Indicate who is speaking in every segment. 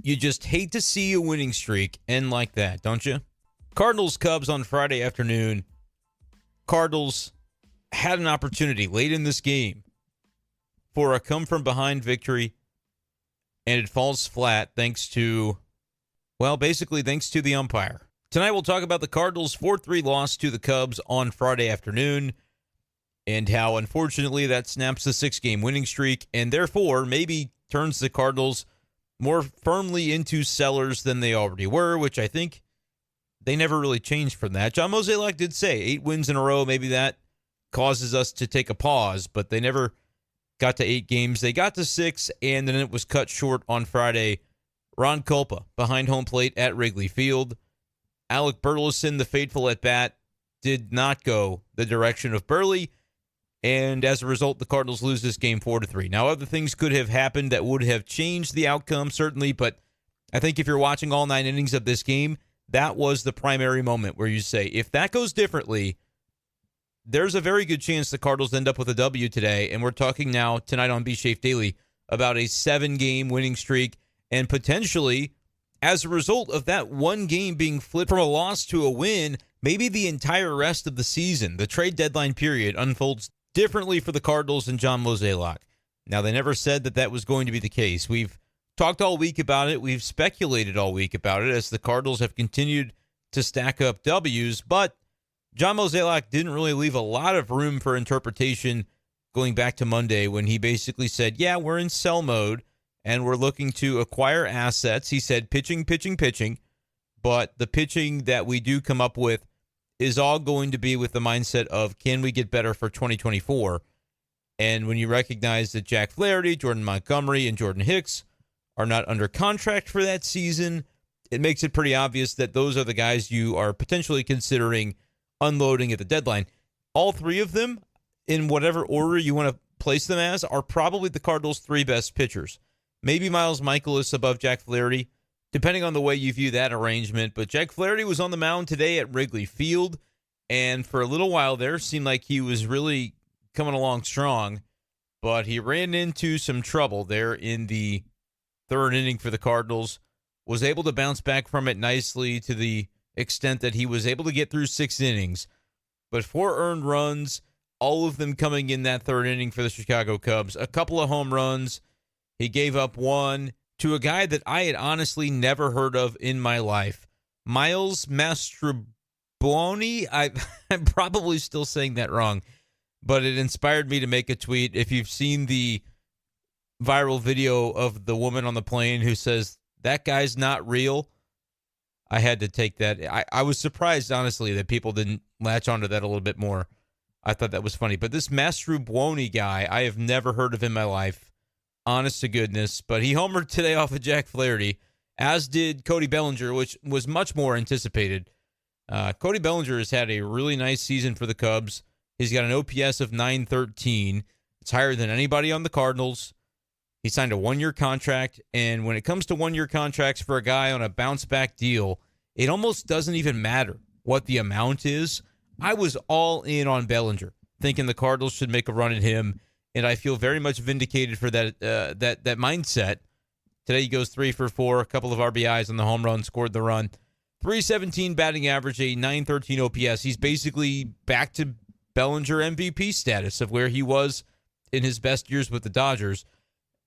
Speaker 1: You just hate to see a winning streak end like that, don't you? Cardinals Cubs on Friday afternoon. Cardinals had an opportunity late in this game for a come-from-behind victory, and it falls flat thanks to the umpire. Tonight we'll talk about the Cardinals' 4-3 loss to the Cubs on Friday afternoon and how, unfortunately, that snaps the 6-game winning streak and therefore maybe turns the Cardinals more firmly into sellers than they already were, which I think they never really changed from that. John Mozeliak did say 8 wins in a row, maybe that causes us to take a pause, but they never got to 8 games. They got to 6, and then it was cut short on Friday. Ron Kulpa behind home plate at Wrigley Field. Alec Burleson, the faithful at bat, did not go the direction of Burley, and as a result, the Cardinals lose this game 4-3. Now, other things could have happened that would have changed the outcome, certainly, but I think if you're watching all 9 innings of this game, that was the primary moment where you say, if that goes differently, there's a very good chance the Cardinals end up with a W today, and we're talking now tonight on B. Schaeffer Daily about a 7-game winning streak, and potentially, as a result of that one game being flipped from a loss to a win, maybe the entire rest of the season, the trade deadline period, unfolds differently for the Cardinals and John Mozeliak. Now, they never said that was going to be the case. We've talked all week about it. We've speculated all week about it as the Cardinals have continued to stack up W's, but John Mozeliak didn't really leave a lot of room for interpretation going back to Monday when he basically said, yeah, we're in sell mode and we're looking to acquire assets. He said pitching, but the pitching that we do come up with is all going to be with the mindset of, can we get better for 2024? And when you recognize that Jack Flaherty, Jordan Montgomery, and Jordan Hicks are not under contract for that season, it makes it pretty obvious that those are the guys you are potentially considering unloading at the deadline. All 3 of them, in whatever order you want to place them as, are probably the Cardinals' 3 best pitchers. Maybe Miles Michaelis above Jack Flaherty, depending on the way you view that arrangement. But Jack Flaherty was on the mound today at Wrigley Field, and for a little while there, seemed like he was really coming along strong. But he ran into some trouble there in the 3rd inning for the Cardinals, was able to bounce back from it nicely to the extent that he was able to get through 6 innings. But 4 earned runs, all of them coming in that 3rd inning for the Chicago Cubs. A couple of home runs. He gave up 1 to a guy that I had honestly never heard of in my life. Miles Mastrobuoni. I'm probably still saying that wrong, but it inspired me to make a tweet. If you've seen the viral video of the woman on the plane who says, that guy's not real, I had to take that. I was surprised, honestly, that people didn't latch onto that a little bit more. I thought that was funny. But this Mastrobuoni guy, I have never heard of in my life. Honest to goodness. But he homered today off of Jack Flaherty, as did Cody Bellinger, which was much more anticipated. Cody Bellinger has had a really nice season for the Cubs. He's got an OPS of 913. It's higher than anybody on the Cardinals. He signed a 1-year contract, and when it comes to 1-year contracts for a guy on a bounce-back deal, it almost doesn't even matter what the amount is. I was all in on Bellinger, thinking the Cardinals should make a run at him, and I feel very much vindicated for that mindset. Today he goes 3 for 4, a couple of RBIs on the home run, scored the run. 317 batting average, a 913 OPS. He's basically back to Bellinger MVP status of where he was in his best years with the Dodgers.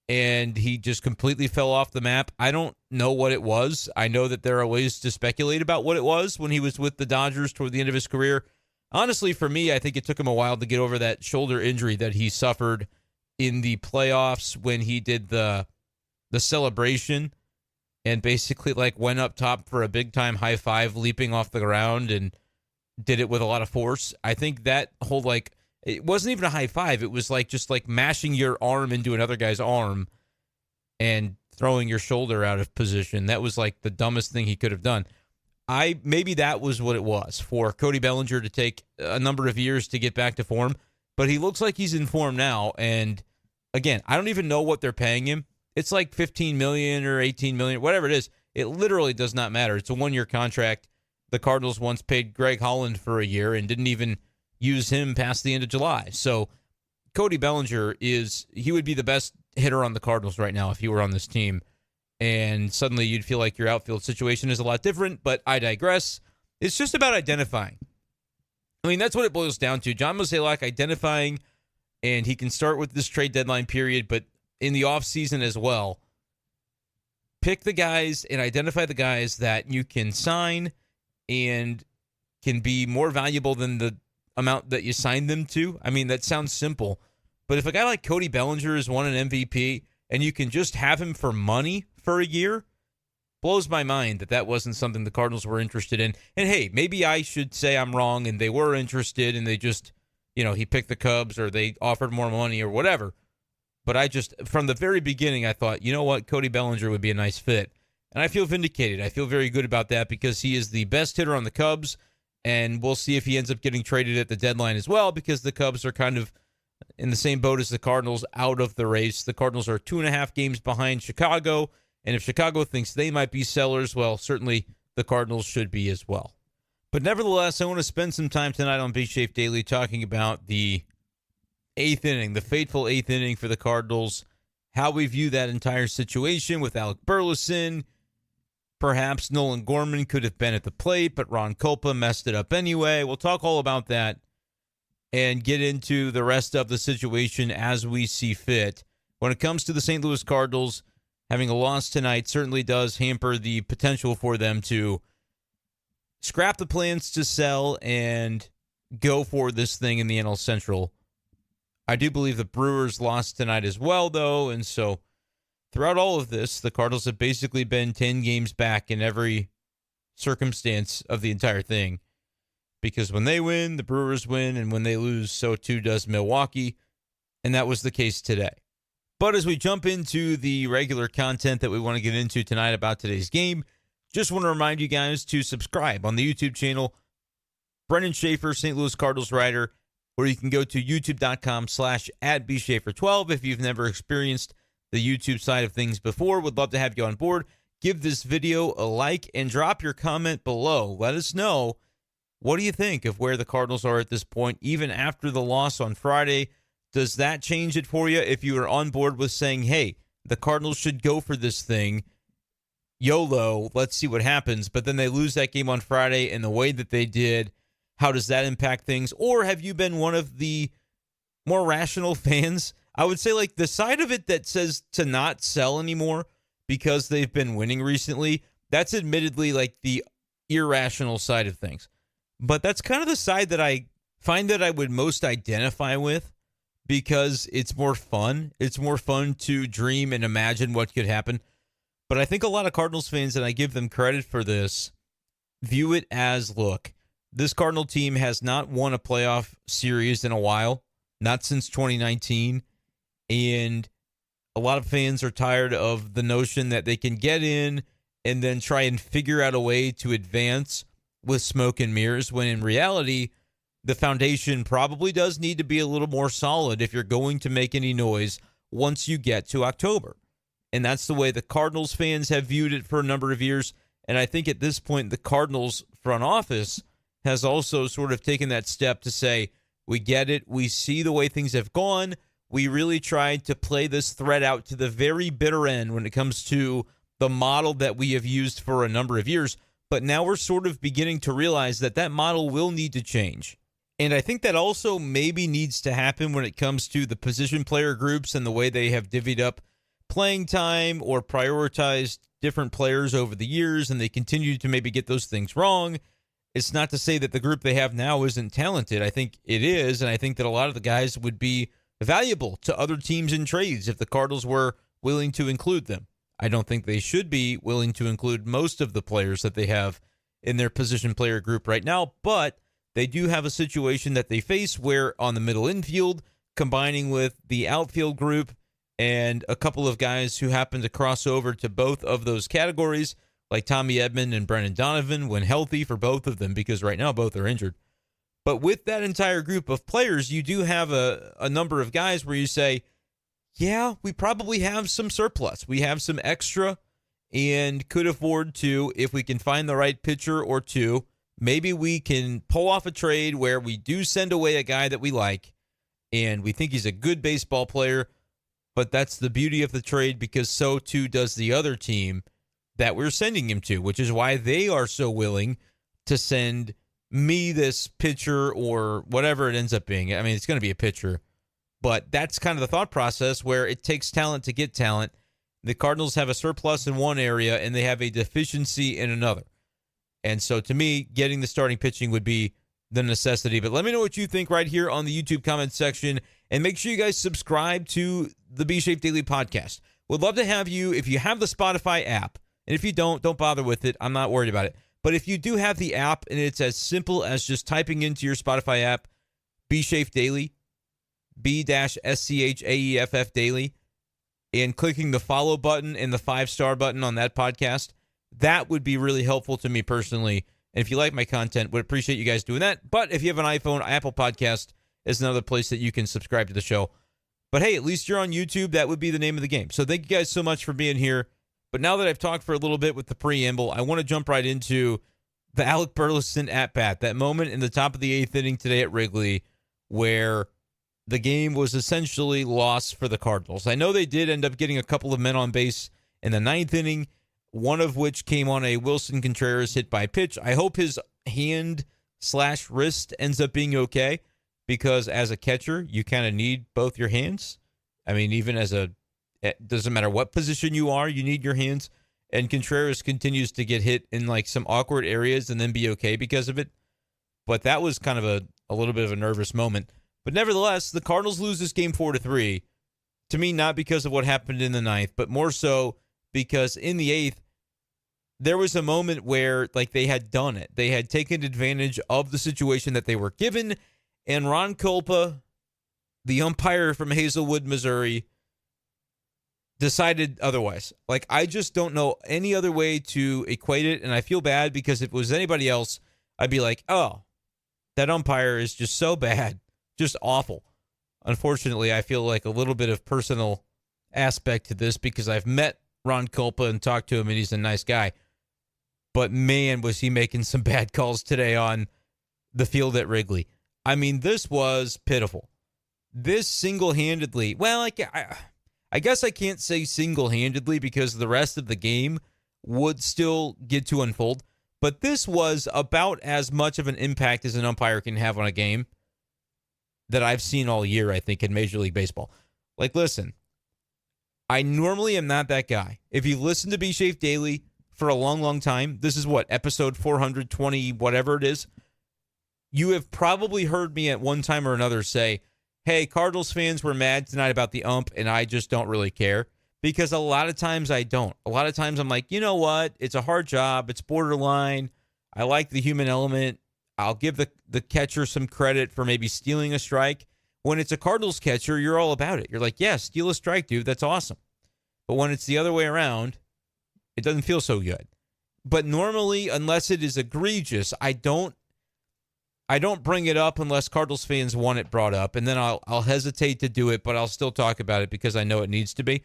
Speaker 1: And he just completely fell off the map. I don't know what it was. I know that there are ways to speculate about what it was when he was with the Dodgers toward the end of his career. Honestly, for me, I think it took him a while to get over that shoulder injury that he suffered in the playoffs when he did the celebration and basically went up top for a big-time high five, leaping off the ground, and did it with a lot of force. I think that whole, it wasn't even a high five. It was just mashing your arm into another guy's arm and throwing your shoulder out of position. That was the dumbest thing he could have done. Maybe that was what it was for Cody Bellinger to take a number of years to get back to form, but he looks like he's in form now. And again, I don't even know what they're paying him. It's $15 million or $18 million, whatever it is. It literally does not matter. It's a 1-year contract. The Cardinals once paid Greg Holland for a year and didn't even use him past the end of July. So Cody Bellinger he would be the best hitter on the Cardinals right now if he were on this team. and suddenly you'd feel like your outfield situation is a lot different, but I digress. It's just about identifying. I mean, that's what it boils down to. John Mozeliak identifying, and he can start with this trade deadline period, but in the offseason as well, pick the guys and identify the guys that you can sign and can be more valuable than the amount that you signed them to. I mean, that sounds simple, but if a guy like Cody Bellinger has won an MVP and you can just have him for money for a year, blows my mind that wasn't something the Cardinals were interested in. And hey, maybe I should say I'm wrong and they were interested and they just, he picked the Cubs or they offered more money or whatever. But I just, from the very beginning, I thought, you know what, Cody Bellinger would be a nice fit. And I feel vindicated. I feel very good about that because he is the best hitter on the Cubs. And we'll see if he ends up getting traded at the deadline as well, because the Cubs are kind of in the same boat as the Cardinals, out of the race. The Cardinals are 2.5 games behind Chicago. And if Chicago thinks they might be sellers, well, certainly the Cardinals should be as well. But nevertheless, I want to spend some time tonight on B Shape Daily talking about the eighth inning, the fateful eighth inning for the Cardinals, how we view that entire situation with Alec Burleson. Perhaps Nolan Gorman could have been at the plate, but Ron Kulpa messed it up anyway. We'll talk all about that and get into the rest of the situation as we see fit. When it comes to the St. Louis Cardinals, having a loss tonight certainly does hamper the potential for them to scrap the plans to sell and go for this thing in the NL Central. I do believe the Brewers lost tonight as well, though, and so throughout all of this, the Cardinals have basically been 10 games back in every circumstance of the entire thing, because when they win, the Brewers win, and when they lose, so too does Milwaukee, and that was the case today. But as we jump into the regular content that we want to get into tonight about today's game, just want to remind you guys to subscribe on the YouTube channel, Brenden Schaeffer, St. Louis Cardinals writer, or you can go to youtube.com/@bschaeffer12 if you've never experienced the YouTube side of things before. Would love to have you on board. Give this video a like and drop your comment below. Let us know, what do you think of where the Cardinals are at this point, even after the loss on Friday? Does that change it for you if you are on board with saying, hey, the Cardinals should go for this thing, YOLO, let's see what happens, but then they lose that game on Friday and the way that they did, how does that impact things? Or have you been one of the more rational fans? I would say like the side of it that says to not sell anymore because they've been winning recently, that's admittedly like the irrational side of things. But that's kind of the side that I find that I would most identify with, because it's more fun. It's more fun to dream and imagine what could happen. But I think a lot of Cardinals fans, and I give them credit for this, view it as, look, this Cardinal team has not won a playoff series in a while, not since 2019. And a lot of fans are tired of the notion that they can get in and then try and figure out a way to advance with smoke and mirrors, when in reality, the foundation probably does need to be a little more solid if you're going to make any noise once you get to October. And that's the way the Cardinals fans have viewed it for a number of years. And I think at this point, the Cardinals front office has also sort of taken that step to say, we get it. We see the way things have gone. We really tried to play this thread out to the very bitter end when it comes to the model that we have used for a number of years. But now we're sort of beginning to realize that that model will need to change. And I think that also maybe needs to happen when it comes to the position player groups and the way they have divvied up playing time or prioritized different players over the years, and they continue to maybe get those things wrong. It's not to say that the group they have now isn't talented. I think it is, and I think that a lot of the guys would be valuable to other teams in trades if the Cardinals were willing to include them. I don't think they should be willing to include most of the players that they have in their position player group right now, but they do have a situation that they face where on the middle infield, combining with the outfield group and a couple of guys who happen to cross over to both of those categories, like Tommy Edman and Brendan Donovan, when healthy for both of them, because right now both are injured. But with that entire group of players, you do have a number of guys where you say, yeah, we probably have some surplus. We have some extra and could afford to, if we can find the right pitcher or two, maybe we can pull off a trade where we do send away a guy that we like and we think he's a good baseball player, But that's the beauty of the trade, because so too does the other team that we're sending him to, which is why they are so willing to send me this pitcher or whatever it ends up being. I mean, it's going to be a pitcher, but that's kind of the thought process where it takes talent to get talent. The Cardinals have a surplus in one area and they have a deficiency in another. And so to me, getting the starting pitching would be the necessity. But let me know what you think right here on the YouTube comment section. And make sure you guys subscribe to the B Shape Daily Podcast. Would love to have you, if you have the Spotify app. And if you don't bother with it. I'm not worried about it. But if you do have the app and it's as simple as just typing into your Spotify app, B Shape Daily, B-SCHAEFF Daily, and clicking the follow button and the 5-star button on that podcast, that would be really helpful to me personally. And if you like my content, would appreciate you guys doing that. But if you have an iPhone, Apple Podcast is another place that you can subscribe to the show. But hey, at least you're on YouTube. That would be the name of the game. So thank you guys so much for being here. But now that I've talked for a little bit with the preamble, I want to jump right into the Alec Burleson at-bat, that moment in the top of the 8th inning today at Wrigley where the game was essentially lost for the Cardinals. I know they did end up getting a couple of men on base in the 9th inning, one of which came on a Wilson Contreras hit by pitch. I hope his hand/wrist ends up being okay, because as a catcher, you kind of need both your hands. I mean, even it doesn't matter what position you are, you need your hands. And Contreras continues to get hit in like some awkward areas and then be okay because of it. But that was kind of a little bit of a nervous moment. But nevertheless, the Cardinals lose this game 4-3. To me, not because of what happened in the 9th, but more so because in the 8th, there was a moment where like they had done it. They had taken advantage of the situation that they were given. And Ron Kulpa, the umpire from Hazelwood, Missouri, decided otherwise. Like, I just don't know any other way to equate it, and I feel bad because if it was anybody else, I'd be like, oh, that umpire is just so bad, just awful. Unfortunately, I feel like a little bit of personal aspect to this because I've met Ron Kulpa and talked to him, and he's a nice guy. But man, was he making some bad calls today on the field at Wrigley. I mean, this was pitiful. This single-handedly, well, I guess I can't say single-handedly because the rest of the game would still get to unfold. But this was about as much of an impact as an umpire can have on a game that I've seen all year, I think, in Major League Baseball. Like, listen, I normally am not that guy. If you listen to B Shape Daily for a long, long time, this is what, episode 420, whatever it is, you have probably heard me at one time or another say, hey, Cardinals fans were mad tonight about the ump, and I just don't really care. Because a lot of times I don't. A lot of times I'm like, you know what? It's a hard job. It's borderline. I like the human element. I'll give the catcher some credit for maybe stealing a strike. When it's a Cardinals catcher, you're all about it. You're like, yeah, steal a strike, dude. That's awesome. But when it's the other way around, it doesn't feel so good. But normally, unless it is egregious, I don't bring it up unless Cardinals fans want it brought up, and then I'll hesitate to do it, but I'll still talk about it because I know it needs to be.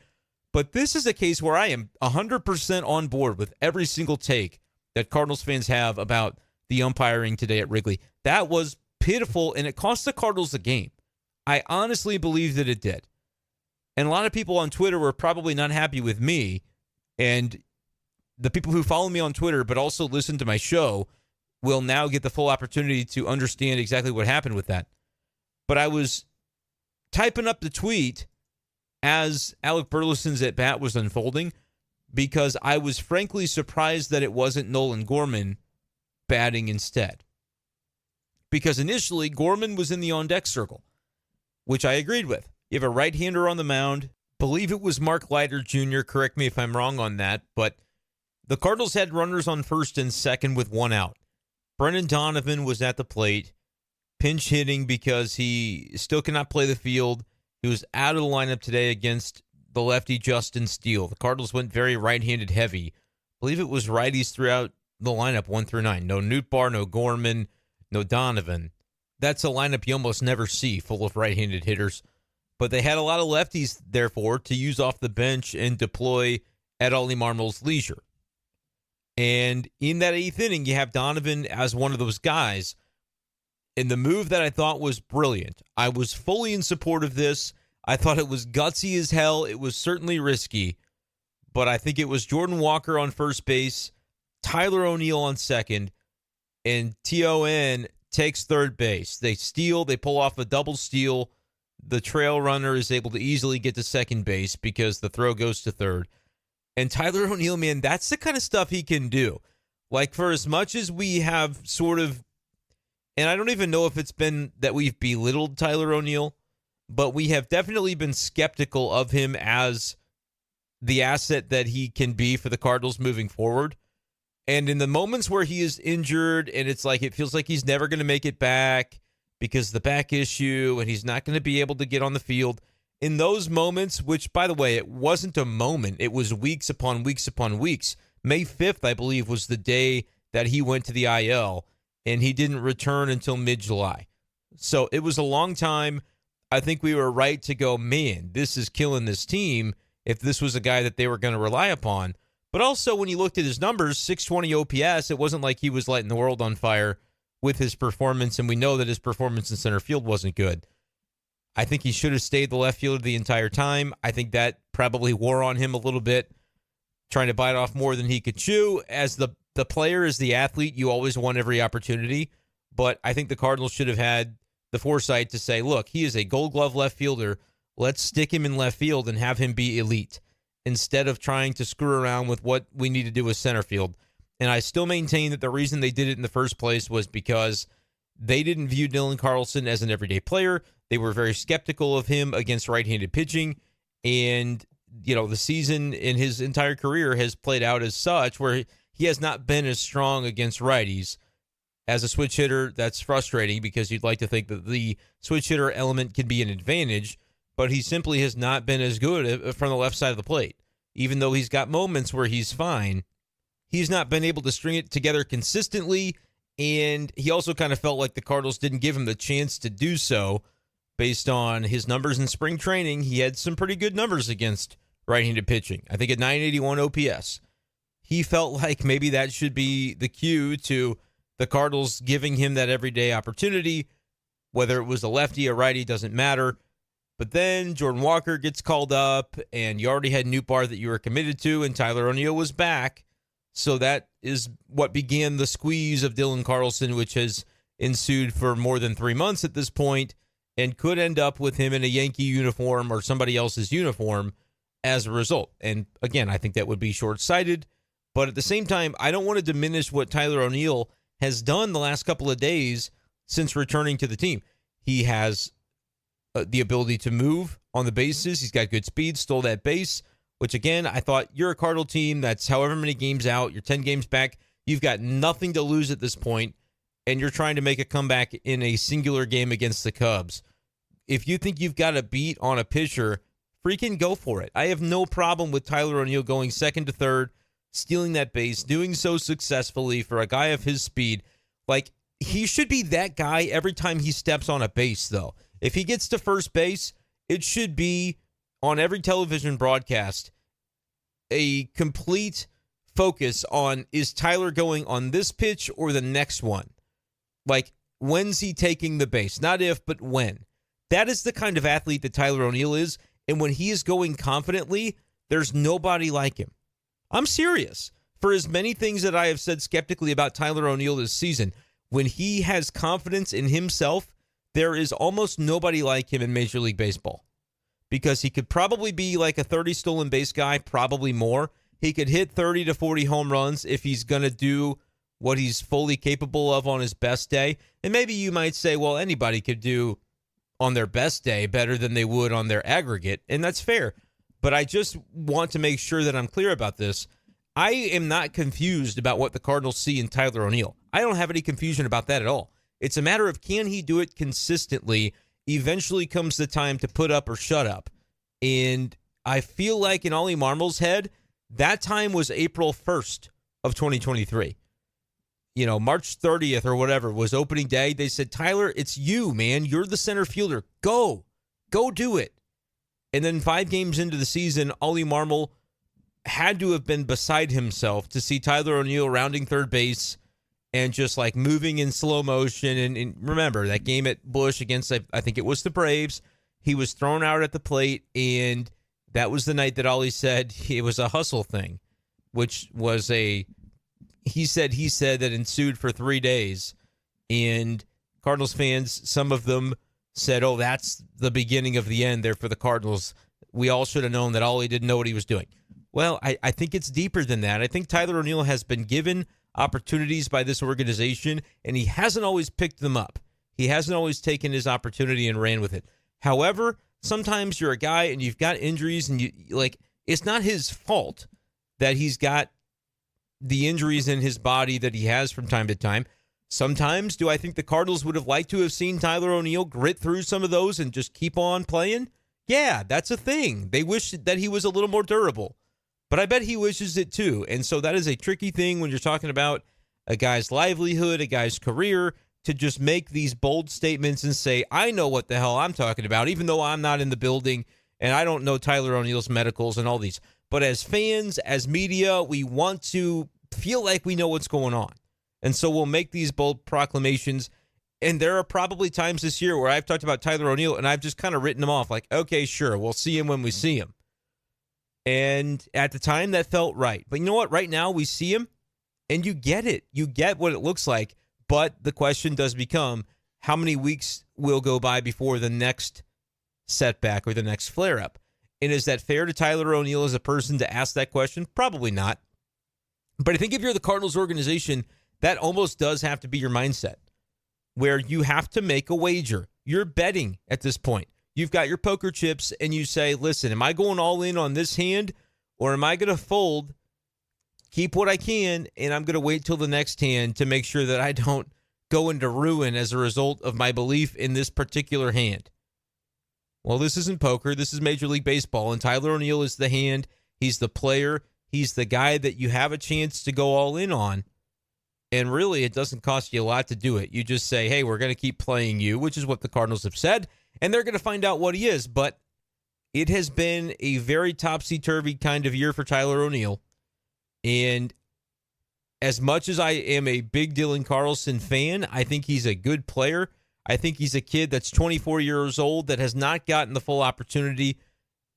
Speaker 1: But this is a case where I am 100% on board with every single take that Cardinals fans have about the umpiring today at Wrigley. That was pitiful, and it cost the Cardinals the game. I honestly believe that it did. And a lot of people on Twitter were probably not happy with me, and the people who follow me on Twitter but also listen to my show will now get the full opportunity to understand exactly what happened with that. But I was typing up the tweet as Alec Burleson's at-bat was unfolding because I was frankly surprised that it wasn't Nolan Gorman batting instead. Because initially, Gorman was in the on-deck circle, which I agreed with. You have a right-hander on the mound. Believe it was Mark Leiter Jr., correct me if I'm wrong on that, but the Cardinals had runners on first and second with one out. Brendan Donovan was at the plate, pinch hitting because he still cannot play the field. He was out of the lineup today against the lefty Justin Steele. The Cardinals went very right-handed heavy. I believe it was righties throughout the lineup 1 through 9. No Nootbaar, no Gorman, no Donovan. That's a lineup you almost never see full of right-handed hitters. But they had a lot of lefties, therefore, to use off the bench and deploy at Ollie Marmol's leisure. And in that 8th inning, you have Donovan as one of those guys. And the move that I thought was brilliant. I was fully in support of this. I thought it was gutsy as hell. It was certainly risky, but I think it was Jordan Walker on first base, Tyler O'Neill on second, and TON takes third base. They steal. They pull off a double steal. The trail runner is able to easily get to second base because the throw goes to third. And Tyler O'Neill, man, that's the kind of stuff he can do. Like, for as much as we have sort of, and I don't even know if it's been that we've belittled Tyler O'Neill, but we have definitely been skeptical of him as the asset that he can be for the Cardinals moving forward. And in the moments where he is injured and it's like it feels like he's never going to make it back because of the back issue and he's not going to be able to get on the field, in those moments, which, by the way, it wasn't a moment, it was weeks upon weeks upon weeks. May 5th, I believe, was the day that he went to the IL, and he didn't return until mid-July. So it was a long time. I think we were right to go, man, this is killing this team if this was a guy that they were going to rely upon. But also, when you looked at his numbers, 620 OPS, it wasn't like he was lighting the world on fire with his performance, and we know that his performance in center field wasn't good. I think he should have stayed the left fielder the entire time. I think that probably wore on him a little bit, trying to bite off more than he could chew. As the player, as the athlete, you always want every opportunity. But I think the Cardinals should have had the foresight to say, look, he is a Gold Glove left fielder. Let's stick him in left field and have him be elite instead of trying to screw around with what we need to do with center field. And I still maintain that the reason they did it in the first place was because they didn't view Dylan Carlson as an everyday player. They were very skeptical of him against right-handed pitching. And, you know, the season in his entire career has played out as such where he has not been as strong against righties. As a switch hitter, that's frustrating because you'd like to think that the switch hitter element can be an advantage, but he simply has not been as good from the left side of the plate. Even though he's got moments where he's fine, he's not been able to string it together consistently, and he also kind of felt like the Cardinals didn't give him the chance to do so based on his numbers in spring training. He had some pretty good numbers against right-handed pitching. I think at 981 OPS. He felt like maybe that should be the cue to the Cardinals giving him that everyday opportunity, whether it was a lefty or righty, doesn't matter. But then Jordan Walker gets called up, and you already had Nootbaar that you were committed to, and Tyler O'Neill was back. So that is what began the squeeze of Dylan Carlson, which has ensued for more than 3 months at this point, and could end up with him in a Yankee uniform or somebody else's uniform as a result. And again, I think that would be short-sighted. But at the same time, I don't want to diminish what Tyler O'Neill has done the last couple of days since returning to the team. He has the ability to move on the bases. He's got good speed, stole that base, which again, I thought you're a Cardinal team that's however many games out, you're 10 games back, you've got nothing to lose at this point, and you're trying to make a comeback in a singular game against the Cubs. If you think you've got a beat on a pitcher, freaking go for it. I have no problem with Tyler O'Neill going second to third, stealing that base, doing so successfully for a guy of his speed. Like, he should be that guy every time he steps on a base, though. If he gets to first base, it should be on every television broadcast a complete focus on, is Tyler going on this pitch or the next one? Like, when's he taking the base? Not if, but when. That is the kind of athlete that Tyler O'Neill is, and when he is going confidently, there's nobody like him. I'm serious. For as many things that I have said skeptically about Tyler O'Neill this season, when he has confidence in himself, there is almost nobody like him in Major League Baseball. Because he could probably be like a 30 stolen base guy, probably more. He could hit 30 to 40 home runs if he's going to do what he's fully capable of on his best day. And maybe you might say, well, anybody could do on their best day better than they would on their aggregate, and that's fair. But I just want to make sure that I'm clear about this. I am not confused about what the Cardinals see in Tyler O'Neill. I don't have any confusion about that at all. It's a matter of, can he do it consistently? Eventually comes the time to put up or shut up. And I feel like in Ollie Marmol's head, that time was April 1st of 2023. You know, March 30th or whatever was opening day. They said, Tyler, it's you, man. You're the center fielder. Go do it. And then 5 games into the season, Ollie Marmol had to have been beside himself to see Tyler O'Neill rounding third base and just like moving in slow motion. And remember, that game at Busch against, I think it was the Braves, he was thrown out at the plate, and that was the night that Ollie said it was a hustle thing, which was he said that ensued for 3 days. And Cardinals fans, some of them said, oh, that's the beginning of the end there for the Cardinals. We all should have known that Ollie didn't know what he was doing. Well, I think it's deeper than that. I think Tyler O'Neill has been given opportunities by this organization, and he hasn't always picked them up. He hasn't always taken his opportunity and ran with it. However, sometimes you're a guy and you've got injuries, and it's not his fault that he's got the injuries in his body that he has from time to time. Sometimes, do I think the Cardinals would have liked to have seen Tyler O'Neill grit through some of those and just keep on playing? Yeah, that's a thing. They wish that he was a little more durable. But I bet he wishes it too. And so that is a tricky thing when you're talking about a guy's livelihood, a guy's career, to just make these bold statements and say, I know what the hell I'm talking about, even though I'm not in the building and I don't know Tyler O'Neill's medicals and all these. But as fans, as media, we want to feel like we know what's going on. And so we'll make these bold proclamations. And there are probably times this year where I've talked about Tyler O'Neill and I've just kind of written him off like, okay, sure, we'll see him when we see him. And at the time, that felt right. But you know what? Right now, we see him, and you get it. You get what it looks like. But the question does become, how many weeks will go by before the next setback or the next flare-up? And is that fair to Tyler O'Neill as a person to ask that question? Probably not. But I think if you're the Cardinals organization, that almost does have to be your mindset, where you have to make a wager. You're betting at this point. You've got your poker chips, and you say, listen, am I going all in on this hand, or am I going to fold, keep what I can, and I'm going to wait till the next hand to make sure that I don't go into ruin as a result of my belief in this particular hand? Well, this isn't poker. This is Major League Baseball, and Tyler O'Neill is the hand. He's the player. He's the guy that you have a chance to go all in on. And really, it doesn't cost you a lot to do it. You just say, hey, we're going to keep playing you, which is what the Cardinals have said. And they're going to find out what he is. But it has been a very topsy-turvy kind of year for Tyler O'Neill. And as much as I am a big Dylan Carlson fan, I think he's a good player. I think he's a kid that's 24 years old that has not gotten the full opportunity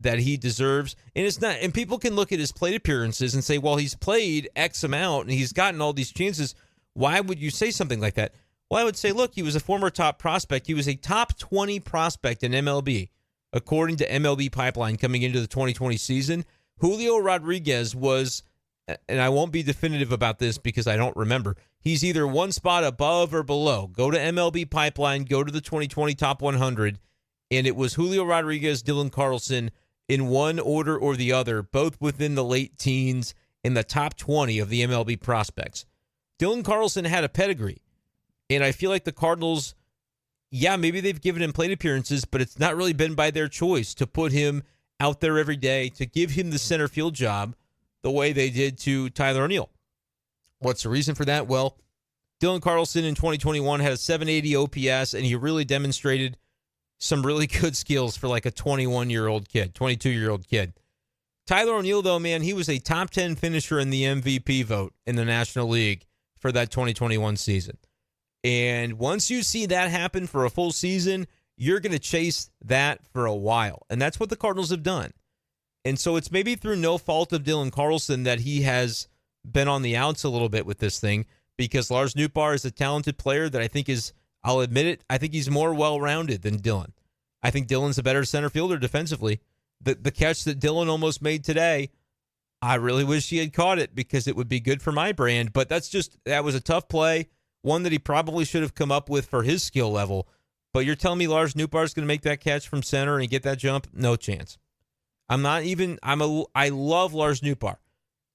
Speaker 1: that he deserves. And it's not, and people can look at his plate appearances and say, well, he's played X amount and he's gotten all these chances. Why would you say something like that? Well, I would say, look, he was a former top prospect. He was a top 20 prospect in MLB, according to MLB Pipeline coming into the 2020 season. Julio Rodriguez was, and I won't be definitive about this because I don't remember, he's either one spot above or below. Go to MLB Pipeline, go to the 2020 Top 100, and it was Julio Rodriguez, Dylan Carlson in one order or the other, both within the late teens in the top 20 of the MLB prospects. Dylan Carlson had a pedigree. And I feel like the Cardinals, yeah, maybe they've given him plate appearances, but it's not really been by their choice to put him out there every day, to give him the center field job the way they did to Tyler O'Neill. What's the reason for that? Well, Dylan Carlson in 2021 had a 780 OPS, and he really demonstrated some really good skills for like a 21-year-old kid, 22-year-old kid. Tyler O'Neill, though, man, he was a top 10 finisher in the MVP vote in the National League for that 2021 season. And once you see that happen for a full season, you're going to chase that for a while. And that's what the Cardinals have done. And so it's maybe through no fault of Dylan Carlson that he has been on the outs a little bit with this thing, because Lars Nootbaar is a talented player that I think is, I'll admit it, I think he's more well-rounded than Dylan. I think Dylan's a better center fielder defensively. The catch that Dylan almost made today, I really wish he had caught it because it would be good for my brand. But that was a tough play. One that he probably should have come up with for his skill level. But you're telling me Lars Nootbaar is going to make that catch from center and get that jump? No chance. I love Lars Nootbaar.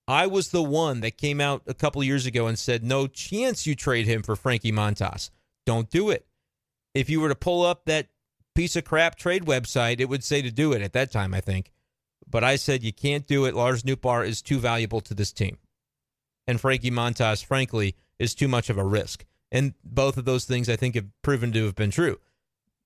Speaker 1: I was the one that came out a couple years ago and said, no chance you trade him for Frankie Montas. Don't do it. If you were to pull up that piece of crap trade website, it would say to do it at that time, I think. But I said, you can't do it. Lars Nootbaar is too valuable to this team. And Frankie Montas, frankly, is too much of a risk. And both of those things, I think, have proven to have been true.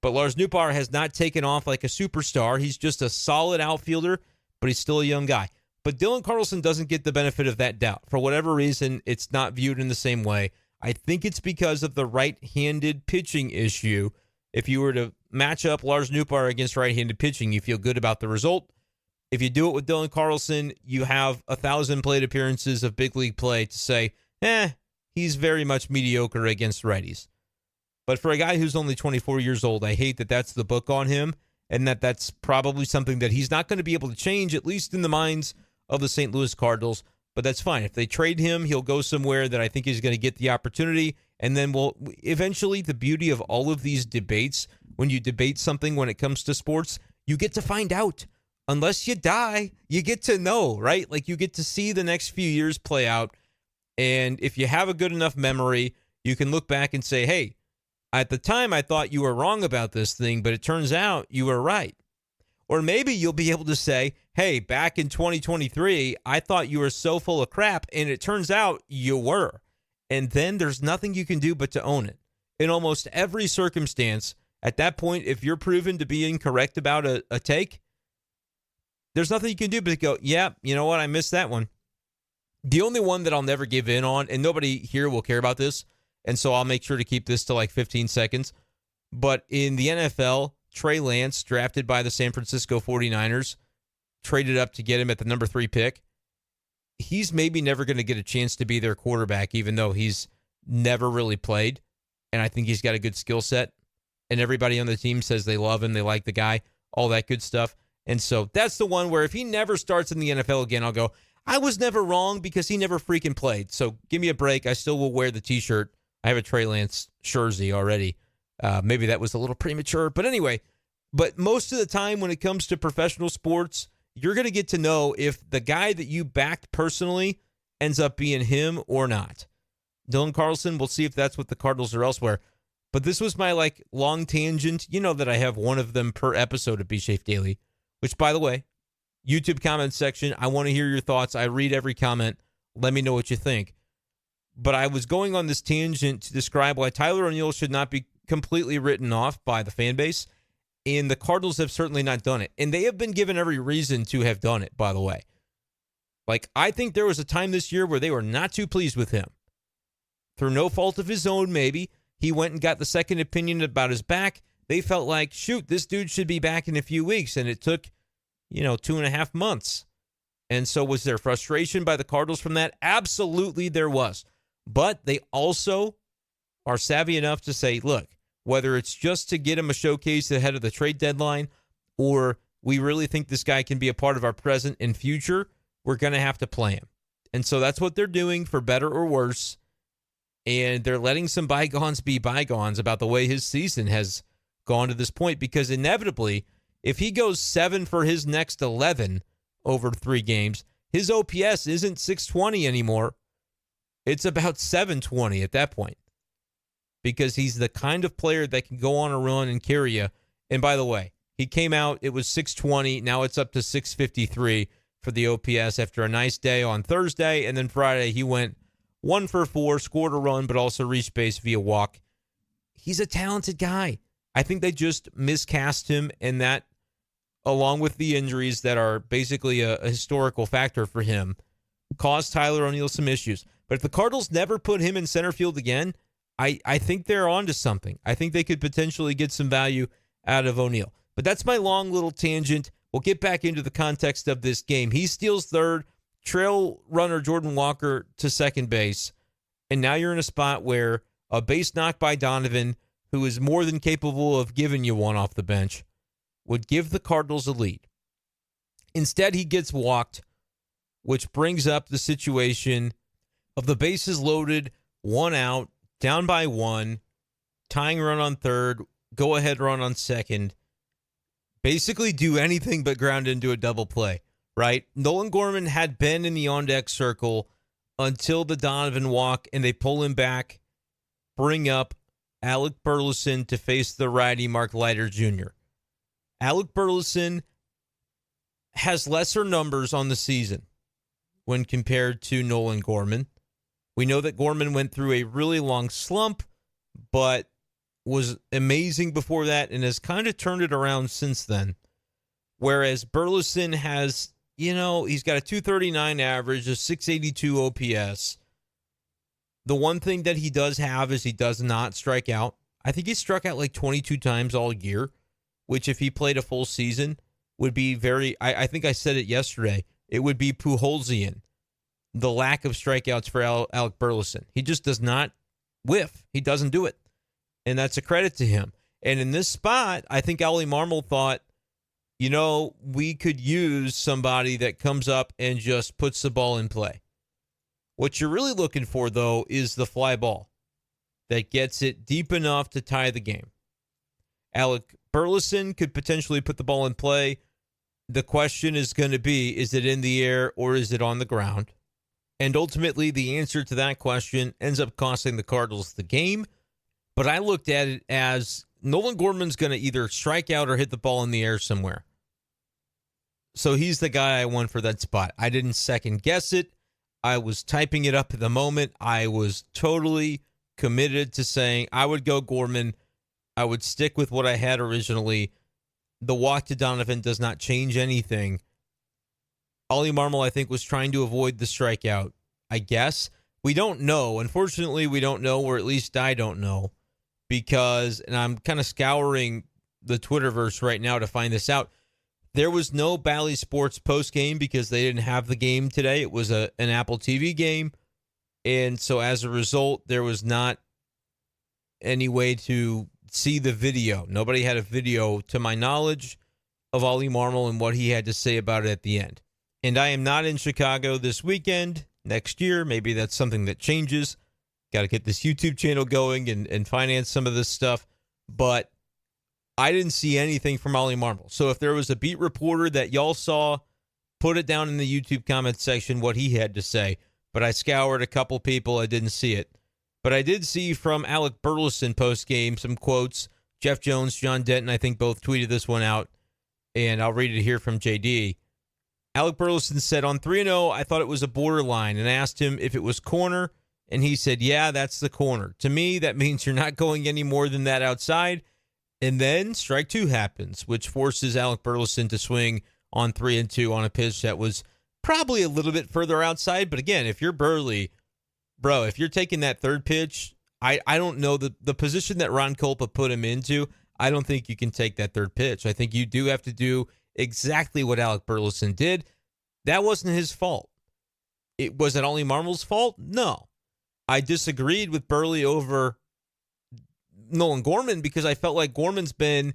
Speaker 1: But Lars Nootbaar has not taken off like a superstar. He's just a solid outfielder, but he's still a young guy. But Dylan Carlson doesn't get the benefit of that doubt. For whatever reason, it's not viewed in the same way. I think it's because of the right-handed pitching issue If you were to match up Lars Nootbaar against right-handed pitching, you feel good about the result. If you do it with Dylan Carlson, you have 1,000 plate appearances of big league play to say, he's very much mediocre against righties. But for a guy who's only 24 years old, I hate that that's the book on him, and that's probably something that he's not going to be able to change, at least in the minds of the St. Louis Cardinals. But that's fine. If they trade him, he'll go somewhere that I think he's going to get the opportunity. And then eventually, the beauty of all of these debates, when you debate something when it comes to sports, you get to find out. Unless you die, you get to know, right? Like, you get to see the next few years play out. And if you have a good enough memory, you can look back and say, hey, at the time I thought you were wrong about this thing, but it turns out you were right. Or maybe you'll be able to say, hey, back in 2023, I thought you were so full of crap, and it turns out you were. And then there's nothing you can do but to own it. In almost every circumstance, at that point, if you're proven to be incorrect about a take, there's nothing you can do but to go, yeah, you know what, I missed that one. The only one that I'll never give in on, and nobody here will care about this, and so I'll make sure to keep this to like 15 seconds, but in the NFL, Trey Lance, drafted by the San Francisco 49ers, traded up to get him at the number 3 pick. He's maybe never going to get a chance to be their quarterback, even though he's never really played, and I think he's got a good skill set, and everybody on the team says they love him, they like the guy, all that good stuff. And so that's the one where if he never starts in the NFL again, I'll go, I was never wrong because he never freaking played. So give me a break. I still will wear the T-shirt. I have a Trey Lance jersey already. Maybe that was a little premature. But anyway, but most of the time when it comes to professional sports, you're going to get to know if the guy that you backed personally ends up being him or not. Dylan Carlson, we'll see if that's what the Cardinals are elsewhere. But this was my long tangent. You know that I have one of them per episode of B Shafe Daily, which, by the way, YouTube comment section, I want to hear your thoughts. I read every comment. Let me know what you think. But I was going on this tangent to describe why Tyler O'Neill should not be completely written off by the fan base. And the Cardinals have certainly not done it. And they have been given every reason to have done it, by the way. I think there was a time this year where they were not too pleased with him. Through no fault of his own, maybe. He went and got the second opinion about his back. They felt like, shoot, this dude should be back in a few weeks. And it took 2.5 months. And so was there frustration by the Cardinals from that? Absolutely there was. But they also are savvy enough to say, look, whether it's just to get him a showcase ahead of the trade deadline or we really think this guy can be a part of our present and future, we're going to have to play him. And so that's what they're doing, for better or worse. And they're letting some bygones be bygones about the way his season has gone to this point, because inevitably, if he goes 7 for his next 11 over 3 games, his OPS isn't 620 anymore. It's about 720 at that point, because he's the kind of player that can go on a run and carry you. And by the way, he came out, it was 620. Now it's up to 653 for the OPS after a nice day on Thursday. And then Friday, he went 1 for 4, scored a run, but also reached base via walk. He's a talented guy. I think they just miscast him, and that, along with the injuries that are basically a historical factor for him, caused Tyler O'Neill some issues. But if the Cardinals never put him in center field again, I think they're onto something. I think they could potentially get some value out of O'Neill. But that's my long little tangent. We'll get back into the context of this game. He steals third, trail runner Jordan Walker to second base, and now you're in a spot where a base knock by Donovan, who is more than capable of giving you one off the bench, would give the Cardinals a lead. Instead, he gets walked, which brings up the situation of the bases loaded, 1 out, down by 1, tying run on third, go-ahead run on second. Basically do anything but ground into a double play, right? Nolan Gorman had been in the on-deck circle until the Donovan walk, and they pull him back, bring up Alec Burleson to face the righty Mark Leiter Jr. Alec Burleson has lesser numbers on the season when compared to Nolan Gorman. We know that Gorman went through a really long slump, but was amazing before that and has kind of turned it around since then. Whereas Burleson has, he's got a 239 average, a 682 OPS. The one thing that he does have is he does not strike out. I think he struck out like 22 times all year, which if he played a full season would be I think I said it yesterday, it would be Pujols-ian, the lack of strikeouts for Alec Burleson. He just does not whiff. He doesn't do it. And that's a credit to him. And in this spot, I think Ollie Marmol thought, we could use somebody that comes up and just puts the ball in play. What you're really looking for, though, is the fly ball that gets it deep enough to tie the game. Alec Burleson could potentially put the ball in play. The question is going to be, is it in the air or is it on the ground? And ultimately, the answer to that question ends up costing the Cardinals the game. But I looked at it as Nolan Gorman's going to either strike out or hit the ball in the air somewhere. So he's the guy I won for that spot. I didn't second guess it. I was typing it up at the moment. I was totally committed to saying I would go Gorman. I would stick with what I had originally. The walk to Donovan does not change anything. Ollie Marmol, I think, was trying to avoid the strikeout, I guess. We don't know. Unfortunately, we don't know, or at least I don't know, because, and I'm kind of scouring the Twitterverse right now to find this out, there was no Bally Sports postgame because they didn't have the game today. It was an Apple TV game, and so as a result, there was not any way to see the video. Nobody had a video, to my knowledge, of Ollie Marmol and what he had to say about it at the end. And I am not in Chicago this weekend. Next year, maybe that's something that changes. Got to get this YouTube channel going and finance some of this stuff. But I didn't see anything from Ollie Marmol. So if there was a beat reporter that y'all saw, put it down in the YouTube comment section what he had to say. But I scoured a couple people. I didn't see it. But I did see from Alec Burleson post-game some quotes. Jeff Jones, John Denton, I think both tweeted this one out. And I'll read it here from JD. Alec Burleson said, on 3-0, I thought it was a borderline, and I asked him if it was corner, and he said, yeah, that's the corner. To me, that means you're not going any more than that outside. And then strike two happens, which forces Alec Burleson to swing on 3-2 on a pitch that was probably a little bit further outside. But again, if you're Burley, bro, if you're taking that third pitch, I don't know the position that Ron Kulpa put him into. I don't think you can take that third pitch. I think you do have to do exactly what Alec Burleson did. That wasn't his fault. Was it Ollie Marmol's fault? No. I disagreed with Burley over Nolan Gorman because I felt like Gorman's been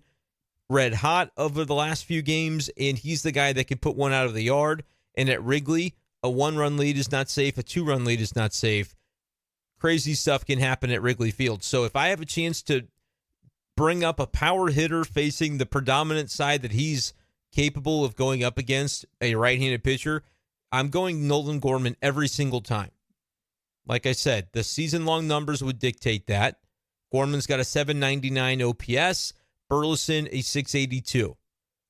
Speaker 1: red hot over the last few games, and he's the guy that can put one out of the yard. And at Wrigley, a 1-run lead is not safe. A 2-run lead is not safe. Crazy stuff can happen at Wrigley Field. So if I have a chance to bring up a power hitter facing the predominant side that he's capable of going up against, a right-handed pitcher, I'm going Nolan Gorman every single time. Like I said, the season-long numbers would dictate that. Gorman's got a 799 OPS, Burleson a 682.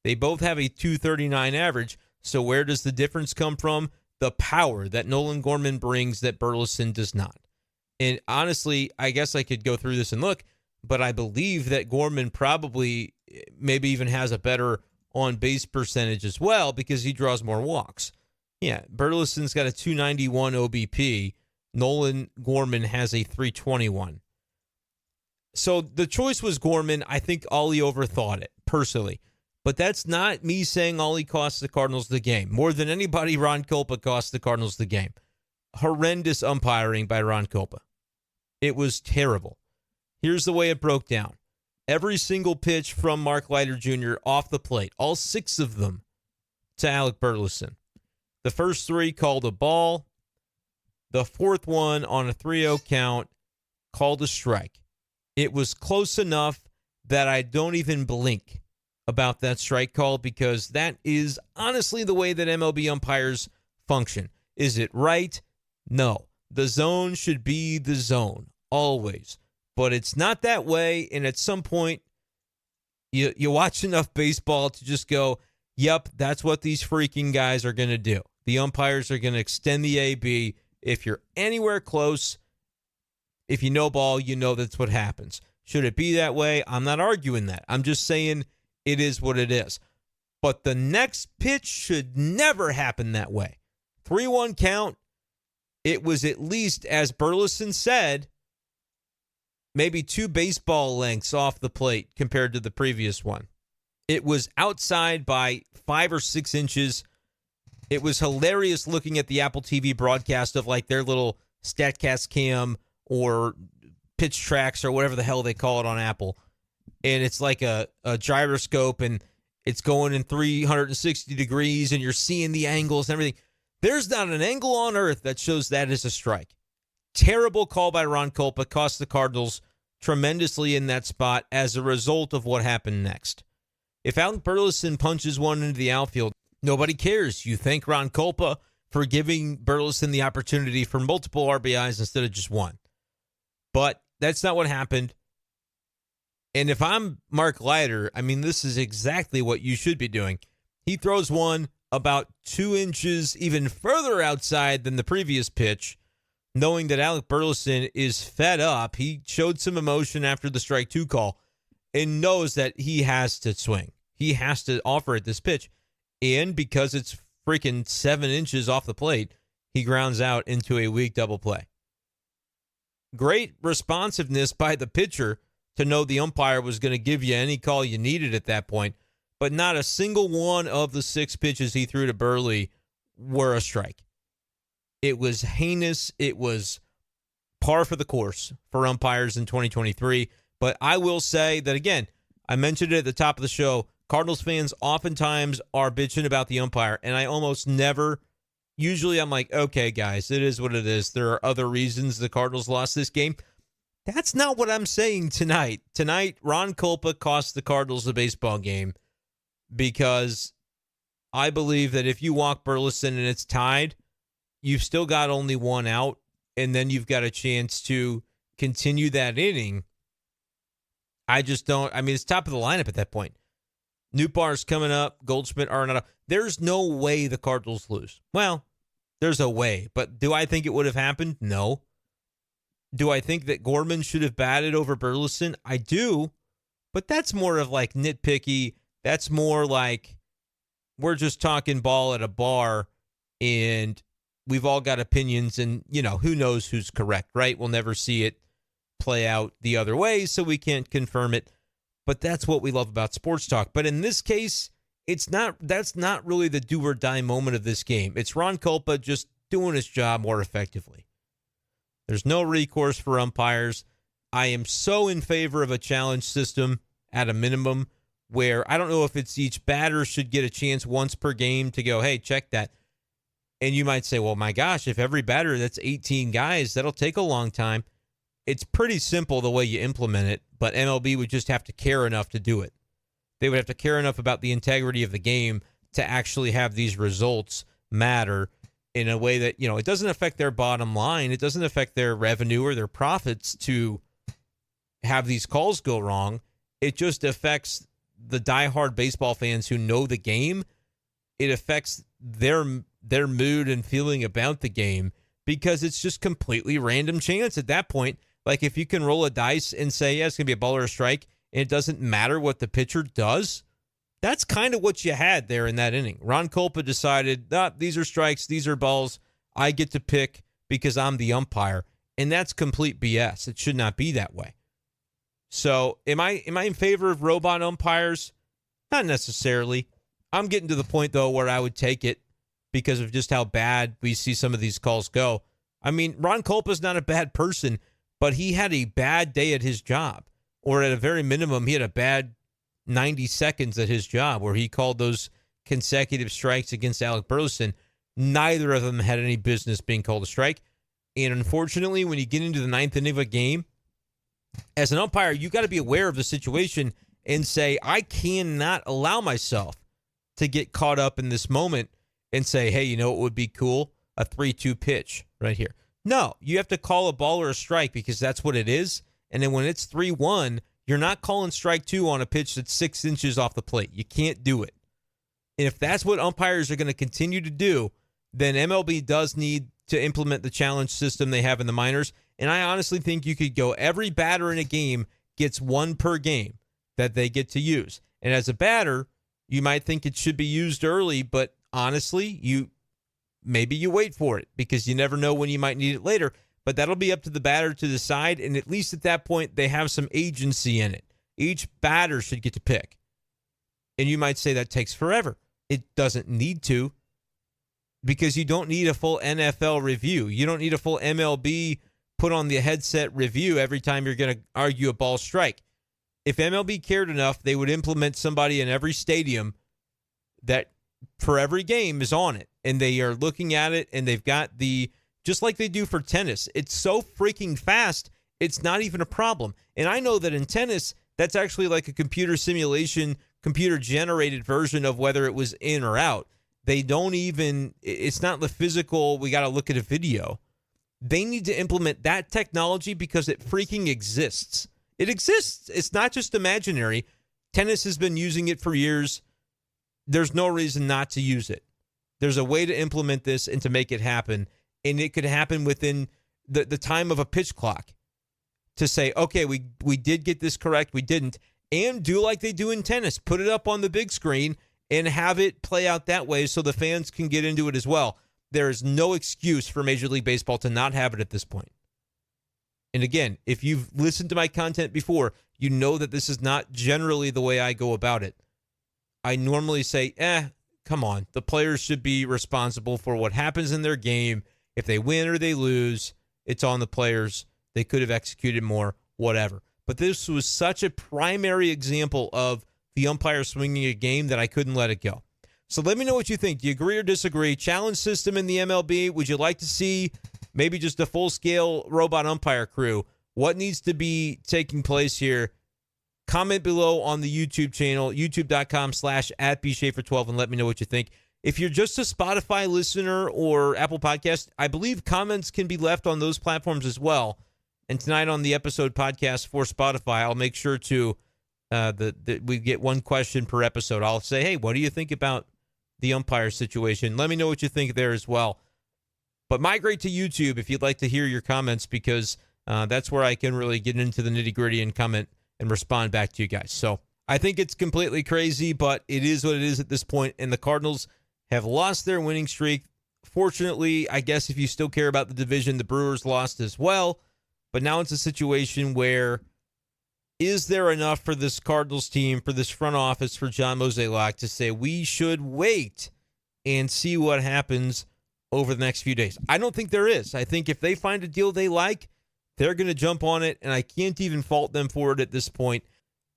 Speaker 1: They both have a 239 average, so where does the difference come from? The power that Nolan Gorman brings that Burleson does not. And honestly, I guess I could go through this and look, but I believe that Gorman probably maybe even has a better on-base percentage as well because he draws more walks. Yeah, Burleson's got a 291 OBP. Nolan Gorman has a 321. So the choice was Gorman. I think Ollie overthought it, personally. But that's not me saying Ollie cost the Cardinals the game. More than anybody, Ron Kulpa cost the Cardinals the game. Horrendous umpiring by Ron Kulpa. It was terrible. Here's the way it broke down. Every single pitch from Mark Leiter Jr. off the plate, all 6 of them, to Alec Burleson. The first 3 called a ball. The 4th one on a 3-0 count called a strike. It was close enough that I don't even blink about that strike call because that is honestly the way that MLB umpires function. Is it right? No. The zone should be the zone, always. But it's not that way, and at some point, you watch enough baseball to just go, yep, that's what these freaking guys are going to do. The umpires are going to extend the AB. If you're anywhere close, if you know ball, you know that's what happens. Should it be that way? I'm not arguing that. I'm just saying it is what it is. But the next pitch should never happen that way. 3-1 count. It was at least, as Burleson said, maybe 2 baseball lengths off the plate compared to the previous one. It was outside by 5 or 6 inches. It was hilarious looking at the Apple TV broadcast of like their little StatCast cam or pitch tracks or whatever the hell they call it on Apple. And it's like a gyroscope and it's going in 360 degrees and you're seeing the angles and everything. There's not an angle on earth that shows that is a strike. Terrible call by Ron Kulpa, cost the Cardinals tremendously in that spot as a result of what happened next. If Alec Burleson punches one into the outfield, nobody cares. You thank Ron Kulpa for giving Burleson the opportunity for multiple RBIs instead of just one. But that's not what happened. And if I'm Mark Leiter, I mean, this is exactly what you should be doing. He throws one about 2 inches even further outside than the previous pitch, knowing that Alec Burleson is fed up. He showed some emotion after the strike 2 call and knows that he has to swing. He has to offer at this pitch. And because it's freaking 7 inches off the plate, he grounds out into a weak double play. Great responsiveness by the pitcher to know the umpire was going to give you any call you needed at that point, but not a single one of the 6 pitches he threw to Burley were a strike. It was heinous. It was par for the course for umpires in 2023. But I will say that, again, I mentioned it at the top of the show, Cardinals fans oftentimes are bitching about the umpire, and I almost never, usually I'm like, okay, guys, it is what it is. There are other reasons the Cardinals lost this game. That's not what I'm saying tonight. Tonight, Ron Kulpa cost the Cardinals the baseball game because I believe that if you walk Burleson and it's tied, you've still got only one out, and then you've got a chance to continue that inning. I just don't. I mean, it's top of the lineup at that point. Newbar's coming up. Goldschmidt, Arenado. There's no way the Cardinals lose. Well, there's a way, but do I think it would have happened? No. Do I think that Gorman should have batted over Burleson? I do, but that's more of like nitpicky. That's more like we're just talking ball at a bar and we've all got opinions and, you know, who knows who's correct, right? We'll never see it play out the other way, so we can't confirm it. But that's what we love about sports talk. But in this case, that's not really the do or die moment of this game. It's Ron Kulpa just doing his job more effectively. There's no recourse for umpires. I am so in favor of a challenge system at a minimum where I don't know if it's each batter should get a chance once per game to go, hey, check that. And you might say, well, my gosh, if every batter, that's 18 guys, that'll take a long time. It's pretty simple the way you implement it, but MLB would just have to care enough to do it. They would have to care enough about the integrity of the game to actually have these results matter in a way that, you know, it doesn't affect their bottom line. It doesn't affect their revenue or their profits to have these calls go wrong. It just affects the diehard baseball fans who know the game. It affects their mood and feeling about the game because it's just completely random chance at that point. Like if you can roll a dice and say, yeah, it's going to be a ball or a strike, and it doesn't matter what the pitcher does, that's kind of what you had there in that inning. Ron Kulpa decided, these are strikes, these are balls. I get to pick because I'm the umpire, and that's complete BS. It should not be that way. So am I in favor of robot umpires? Not necessarily. I'm getting to the point, though, where I would take it because of just how bad we see some of these calls go. I mean, Ron Kulpa's not a bad person, but he had a bad day at his job, or at a very minimum, he had a bad 90 seconds at his job where he called those consecutive strikes against Alec Burleson. Neither of them had any business being called a strike. And unfortunately, when you get into the ninth inning of a game, as an umpire, you got to be aware of the situation and say, I cannot allow myself to get caught up in this moment and say, hey, you know what would be cool? A 3-2 pitch right here. No, you have to call a ball or a strike because that's what it is. And then when it's 3-1, you're not calling strike 2 on a pitch that's 6 inches off the plate. You can't do it. And if that's what umpires are going to continue to do, then MLB does need to implement the challenge system they have in the minors. And I honestly think you could go every batter in a game gets one per game that they get to use. And as a batter, you might think it should be used early, but honestly, maybe you wait for it because you never know when you might need it later. but that'll be up to the batter to decide, and at least at that point, they have some agency in it. Each batter should get to pick. And you might say that takes forever. It doesn't need to, because you don't need a full NFL review. You don't need a full MLB put on the headset review every time you're going to argue a ball strike. If MLB cared enough, they would implement somebody in every stadium that for every game is on it, and they are looking at it, and they've got just like they do for tennis. It's so freaking fast, it's not even a problem. And I know that in tennis, that's actually like a computer simulation, computer-generated version of whether it was in or out. They don't even, it's not the physical, we got to look at a video. They need to implement that technology because it freaking exists. It exists. It's not just imaginary. Tennis has been using it for years. There's no reason not to use it. There's a way to implement this and to make it happen. And it could happen within the time of a pitch clock to say, okay, we did get this correct, we didn't. And do like they do in tennis. Put it up on the big screen and have it play out that way so the fans can get into it as well. There is no excuse for Major League Baseball to not have it at this point. And again, if you've listened to my content before, you know that this is not generally the way I go about it. I normally say, come on. The players should be responsible for what happens in their game. If they win or they lose, it's on the players. They could have executed more, whatever. But this was such a primary example of the umpire swinging a game that I couldn't let it go. So let me know what you think. Do you agree or disagree? Challenge system in the MLB. Would you like to see maybe just a full-scale robot umpire crew? What needs to be taking place here? Comment below on the YouTube channel, youtube.com/@bschaeffer12, and let me know what you think. If you're just a Spotify listener or Apple Podcast, I believe comments can be left on those platforms as well. And tonight on the episode podcast for Spotify, I'll make sure to we get one question per episode. I'll say, hey, what do you think about the umpire situation? Let me know what you think there as well. But migrate to YouTube if you'd like to hear your comments, because that's where I can really get into the nitty-gritty and comment and respond back to you guys. So I think it's completely crazy, but it is what it is at this point, and the Cardinals have lost their winning streak. Fortunately, I guess if you still care about the division, the Brewers lost as well. But now it's a situation where, is there enough for this Cardinals team, for this front office, for John Mozeliak to say we should wait and see what happens over the next few days? I don't think there is. I think if they find a deal they like, they're going to jump on it, and I can't even fault them for it at this point.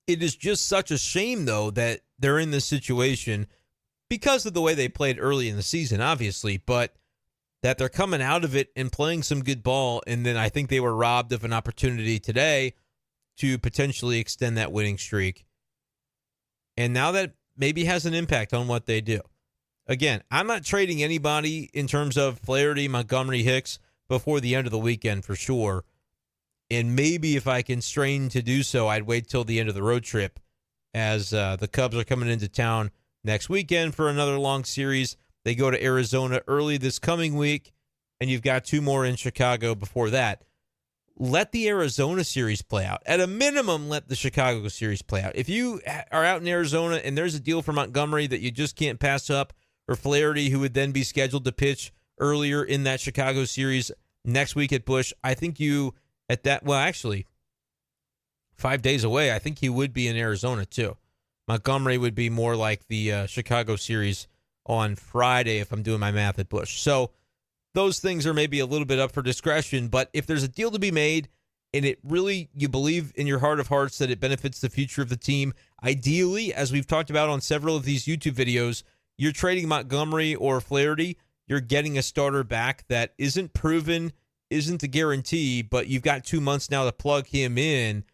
Speaker 1: It is just such a shame, though, that they're in this situation because of the way they played early in the season, obviously, but that they're coming out of it and playing some good ball, and then I think they were robbed of an opportunity today to potentially extend that winning streak. And now that maybe has an impact on what they do. Again, I'm not trading anybody in terms of Flaherty, Montgomery, Hicks before the end of the weekend for sure. And maybe if I can strain to do so, I'd wait till the end of the road trip, as the Cubs are coming into town next weekend for another long series. They go to Arizona early this coming week, and you've got two more in Chicago before that. Let the Arizona series play out. At a minimum, let the Chicago series play out. If you are out in Arizona and there's a deal for Montgomery that you just can't pass up, or Flaherty, who would then be scheduled to pitch earlier in that Chicago series next week at Busch, I think you, at that, well, actually, 5 days away, I think he would be in Arizona too. Montgomery would be more like the Chicago series on Friday, if I'm doing my math at Busch. So those things are maybe a little bit up for discretion, but if there's a deal to be made and it really, you believe in your heart of hearts that it benefits the future of the team, ideally, as we've talked about on several of these YouTube videos, you're trading Montgomery or Flaherty, you're getting a starter back that isn't proven, isn't a guarantee, but you've got 2 months now to plug him in.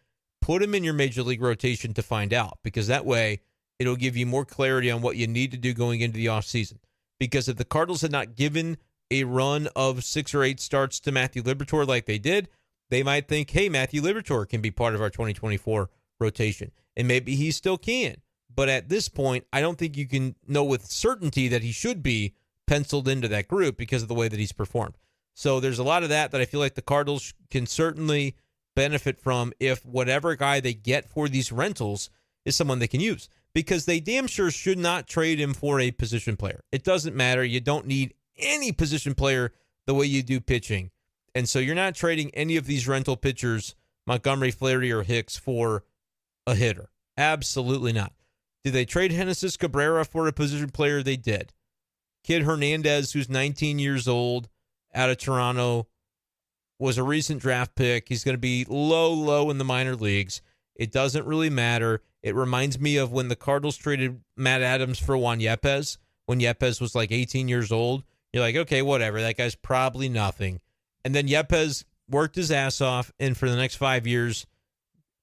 Speaker 1: Put him in your major league rotation to find out, because that way it'll give you more clarity on what you need to do going into the offseason. Because if the Cardinals had not given a run of 6 or 8 starts to Matthew Liberatore like they did, they might think, hey, Matthew Liberatore can be part of our 2024 rotation. And maybe he still can. But at this point, I don't think you can know with certainty that he should be penciled into that group because of the way that he's performed. So there's a lot of that I feel like the Cardinals can certainly benefit from if whatever guy they get for these rentals is someone they can use. Because they damn sure should not trade him for a position player. It doesn't matter. You don't need any position player the way you do pitching. And so you're not trading any of these rental pitchers, Montgomery, Flaherty, or Hicks, for a hitter. Absolutely not. Did they trade Genesis Cabrera for a position player? They did. Kid Hernandez, who's 19 years old, out of Toronto, was a recent draft pick. He's going to be low in the minor leagues. It doesn't really matter. It reminds me of when the Cardinals traded Matt Adams for Juan Yepez, when Yepez was like 18 years old. You're like, okay, whatever. That guy's probably nothing. And then Yepez worked his ass off, and for the next 5 years,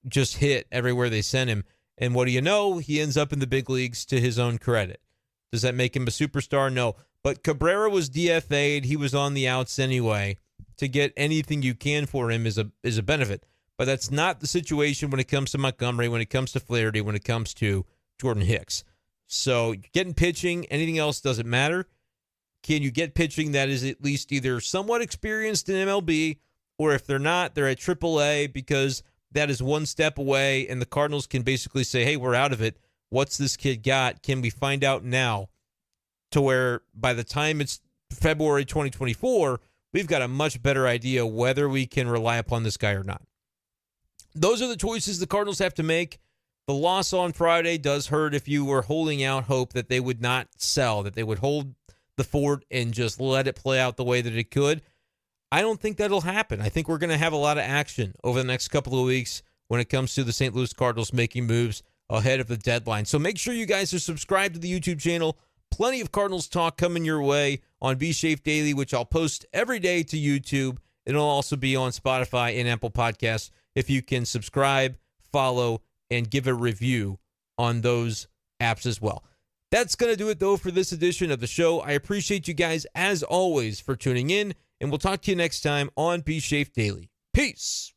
Speaker 1: just hit everywhere they sent him. And what do you know? He ends up in the big leagues to his own credit. Does that make him a superstar? No. But Cabrera was DFA'd. He was on the outs anyway. To get anything you can for him is a benefit. But that's not the situation when it comes to Montgomery, when it comes to Flaherty, when it comes to Jordan Hicks. So getting pitching, anything else doesn't matter. Can you get pitching that is at least either somewhat experienced in MLB, or if they're not, they're at AAA, because that is one step away, and the Cardinals can basically say, hey, we're out of it. What's this kid got? Can we find out now? To where by the time it's February 2024, we've got a much better idea whether we can rely upon this guy or not. Those are the choices the Cardinals have to make. The loss on Friday does hurt if you were holding out hope that they would not sell, that they would hold the fort and just let it play out the way that it could. I don't think that'll happen. I think we're going to have a lot of action over the next couple of weeks when it comes to the St. Louis Cardinals making moves ahead of the deadline. So make sure you guys are subscribed to the YouTube channel. Plenty of Cardinals talk coming your way on B. Schaeffer Daily, which I'll post every day to YouTube. It'll also be on Spotify and Apple Podcasts if you can subscribe, follow, and give a review on those apps as well. That's going to do it, though, for this edition of the show. I appreciate you guys, as always, for tuning in, and we'll talk to you next time on B. Schaeffer Daily. Peace.